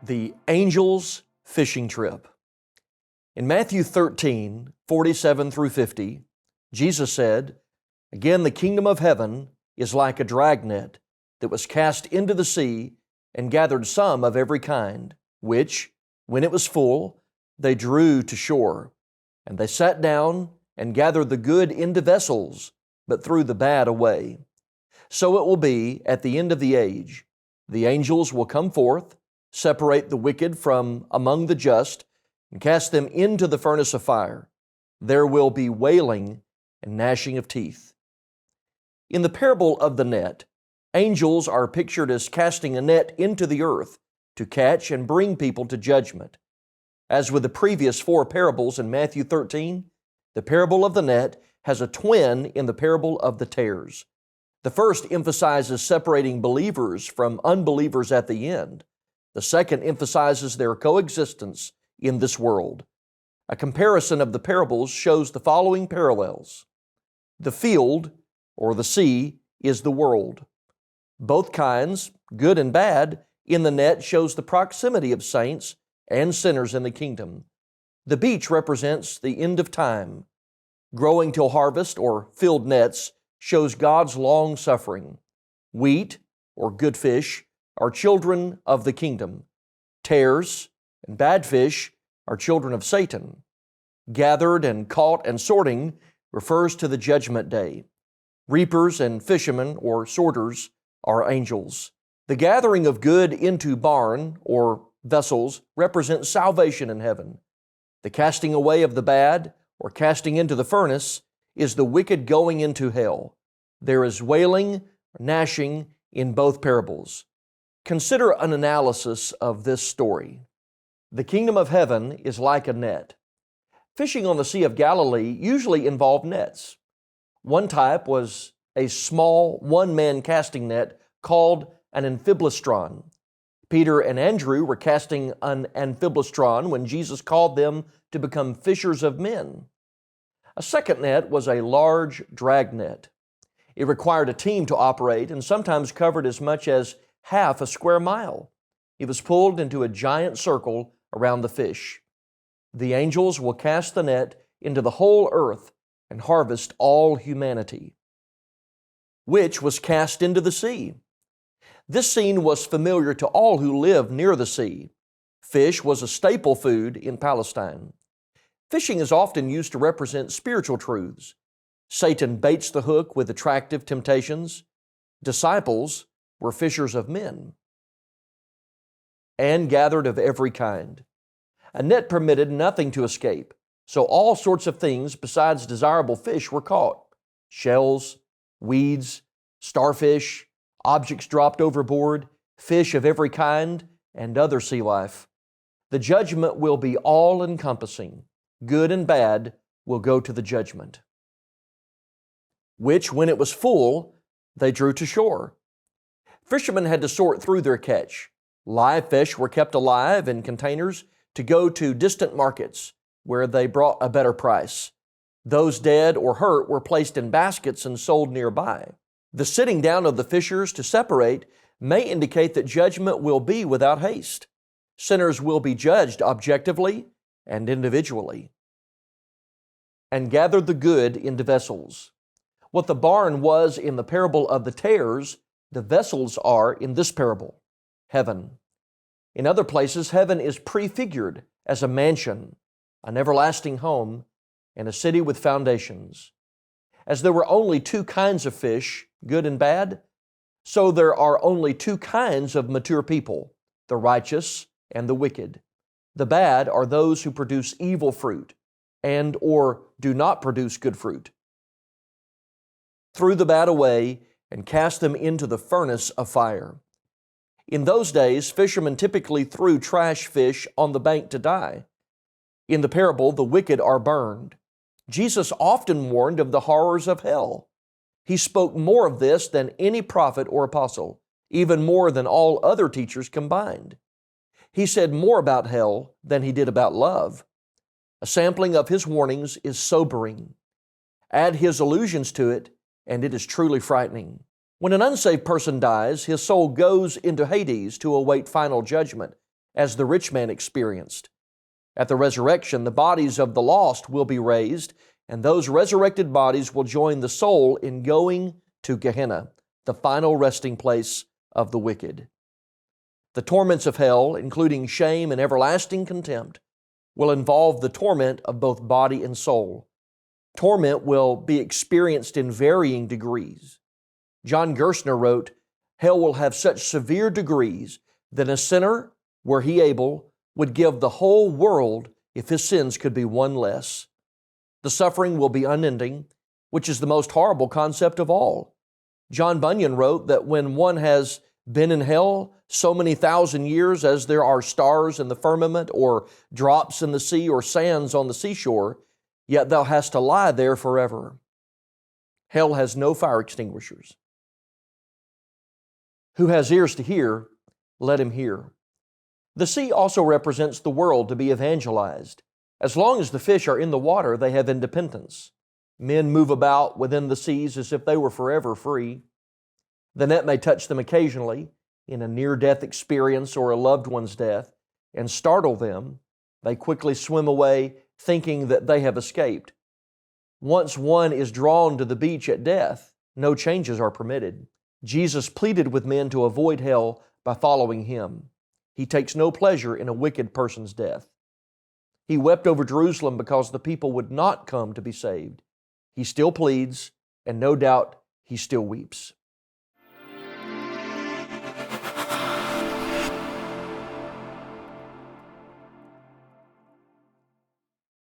The angel's fishing trip. In Matthew 13, 47 through 50, Jesus said, "Again, the kingdom of heaven is like a dragnet that was cast into the sea and gathered some of every kind, which, when it was full, they drew to shore. And they sat down and gathered the good into vessels, but threw the bad away. So it will be at the end of the age. The angels will come forth, separate the wicked from among the just, and cast them into the furnace of fire. There will be wailing and gnashing of teeth." In the parable of the net, angels are pictured as casting a net into the earth to catch and bring people to judgment. As with the previous four parables in Matthew 13, the parable of the net has a twin in the parable of the tares. The first emphasizes separating believers from unbelievers at the end. The second emphasizes their coexistence in this world. A comparison of the parables shows the following parallels. The field, or the sea, is the world. Both kinds, good and bad, in the net shows the proximity of saints and sinners in the kingdom. The beach represents the end of time. Growing till harvest, or filled nets, shows God's long suffering. Wheat, or good fish, are children of the kingdom. Tares and bad fish are children of Satan. Gathered and caught and sorting refers to the judgment day. Reapers and fishermen, or sorters, are angels. The gathering of good into barn, or vessels, represents salvation in heaven. The casting away of the bad, or casting into the furnace, is the wicked going into hell. There is wailing, gnashing in both parables. Consider an analysis of this story. The kingdom of heaven is like a net. Fishing on the Sea of Galilee usually involved nets. One type was a small one-man casting net called an amphibleistron. Peter and Andrew were casting an amphibleistron when Jesus called them to become fishers of men. A second net was a large drag net. It required a team to operate and sometimes covered as much as half a square mile. It was pulled into a giant circle around the fish. The angels will cast the net into the whole earth and harvest all humanity, which was cast into the sea. This scene was familiar to all who lived near the sea. Fish was a staple food in Palestine. Fishing is often used to represent spiritual truths. Satan baits the hook with attractive temptations. Disciples were fishers of men. And gathered of every kind. A net permitted nothing to escape, so all sorts of things besides desirable fish were caught. Shells, weeds, starfish, objects dropped overboard, fish of every kind, and other sea life. The judgment will be all-encompassing. Good and bad will go to the judgment. Which, when it was full, they drew to shore. Fishermen had to sort through their catch. Live fish were kept alive in containers to go to distant markets where they brought a better price. Those dead or hurt were placed in baskets and sold nearby. The sitting down of the fishers to separate may indicate that judgment will be without haste. Sinners will be judged objectively and individually. And gathered the good into vessels. What the barn was in the parable of the tares, the vessels are in this parable, heaven. In other places, heaven is prefigured as a mansion, an everlasting home, and a city with foundations. As there were only two kinds of fish, good and bad, so there are only two kinds of mature people, the righteous and the wicked. The bad are those who produce evil fruit and or do not produce good fruit. Threw the bad away and cast them into the furnace of fire. In those days, fishermen typically threw trash fish on the bank to die. In the parable, the wicked are burned. Jesus often warned of the horrors of hell. He spoke more of this than any prophet or apostle, even more than all other teachers combined. He said more about hell than he did about love. A sampling of his warnings is sobering. Add his allusions to it, and it is truly frightening. When an unsaved person dies, his soul goes into Hades to await final judgment, as the rich man experienced. At the resurrection, the bodies of the lost will be raised, and those resurrected bodies will join the soul in going to Gehenna, the final resting place of the wicked. The torments of hell, including shame and everlasting contempt, will involve the torment of both body and soul. Torment will be experienced in varying degrees. John Gerstner wrote, "Hell will have such severe degrees that a sinner, were he able, would give the whole world if his sins could be one less. The suffering will be unending, which is the most horrible concept of all." John Bunyan wrote that when one has been in hell so many thousand years as there are stars in the firmament or drops in the sea or sands on the seashore, yet thou hast to lie there forever. Hell has no fire extinguishers. Who has ears to hear, let him hear. The sea also represents the world to be evangelized. As long as the fish are in the water, they have independence. Men move about within the seas as if they were forever free. The net may touch them occasionally in a near-death experience or a loved one's death and startle them. They quickly swim away thinking that they have escaped. Once one is drawn to the beach at death, no changes are permitted. Jesus pleaded with men to avoid hell by following Him. He takes no pleasure in a wicked person's death. He wept over Jerusalem because the people would not come to be saved. He still pleads, and no doubt He still weeps.